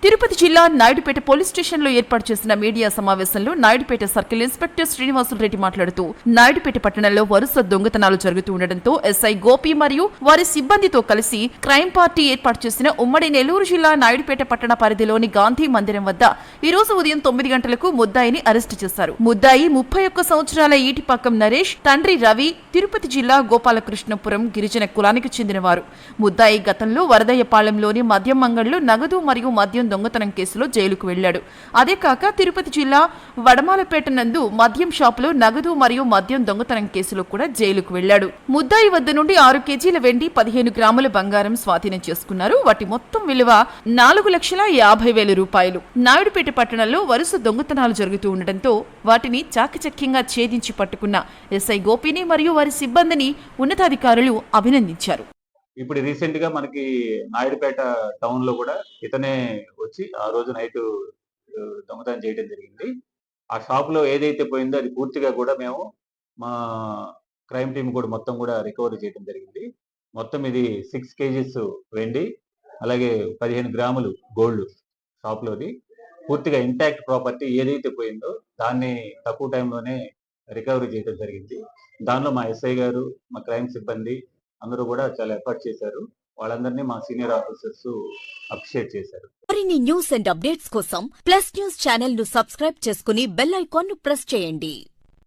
తిరుపతి జిల్లా నాయుడుపేట పోలీస్ స్టేషన్లో ఏర్పాటు చేసిన మీడియా సమావేశంలో నాయుడుపేట సర్కిల్ ఇన్స్పెక్టర్ శ్రీనివాసులు రెడ్డి మాట్లాడుతూ నాయుడుపేట పట్టణంలో వరుస దొంగతనాలు జరుగుతూ ఉండడంతో ఎస్ఐ గోపి మరియు వారి సిబ్బందితో కలిసి క్రైమ్ పార్టీ ఏర్పాటు చేసిన ఉమ్మడి నెల్లూరు జిల్లా నాయుడుపేట పట్టణ పరిధిలోని గాంధీ మందిరం వద్ద ఈ రోజు ఉదయం 9 గంటలకు ముద్దాయిని అరెస్టు చేశారు. ముద్దాయి 31 సంవత్సరాల ఈటిపాకం నరేష్, తండ్రి రవి, తిరుపతి జిల్లా గోపాలకృష్ణపురం గిరిజన కులానికి చెందినవారు. ముద్దాయి గతంలో వరదయ్యపాలెంలోని మద్యం అంగడిలో నగదు మరియు మద్యం దొంగతనం కేసులో జైలుకు వెళ్లాడు. అదే కాక తిరుపతి జిల్లా వడమాలపేట నందు మద్యం షాపులో నగదు మరియు మద్యం దొంగతనం కేసులో కూడా జైలుకు వెళ్లాడు. ముద్దాయి వద్ద నుండి 6 కేజీల వెండి, 15 గ్రాముల బంగారం స్వాధీనం చేసుకున్నారు. వాటి మొత్తం విలువ 4,50,000 రూపాయలు. నాయుడుపేట పట్టణంలో వరుస దొంగతనాలు జరుగుతూ ఉండటంతో వాటిని చాకచక్యంగా ఛేదించి పట్టుకున్న ఎస్ఐ గోపిని మరియు వారి సిబ్బందిని ఉన్నతాధికారులు అభినందించారు. ఇప్పుడు రీసెంట్ గా మనకి నాయుడుపేట టౌన్ లో కూడా ఇతనే వచ్చి ఆ రోజు నైట్ దొంగతనం చేయడం జరిగింది. ఆ షాప్ లో ఏదైతే పోయిందో అది పూర్తిగా కూడా మేము మా క్రైమ్ టీం కూడా మొత్తం కూడా రికవరీ చేయడం జరిగింది. మొత్తం ఇది 6 కేజీస్ వెండి, అలాగే 15 గ్రాములు గోల్డ్ షాప్ లోది. పూర్తిగా ఇంటాక్ట్ ప్రాపర్టీ ఏదైతే పోయిందో దాన్ని తక్కువ టైంలోనే రికవరీ చేయడం జరిగింది. దానిలో మా ఎస్ఐ గారు, మా క్రైమ్ సిబ్బంది అందరూ కూడా చాలా ఎఫర్ట్ చేశారు. వాళ్ళందరినీ మా సీనియర్ ఆఫీసర్స్ అప్రిషియేట్ చేశారు. మరిన్ని న్యూస్ అండ్ అప్డేట్స్ కోసం ప్లస్ న్యూస్ ఛానల్ ను సబ్స్క్రైబ్ చేసుకుని బెల్ ఐకాన్ ను ప్రెస్ చేయండి.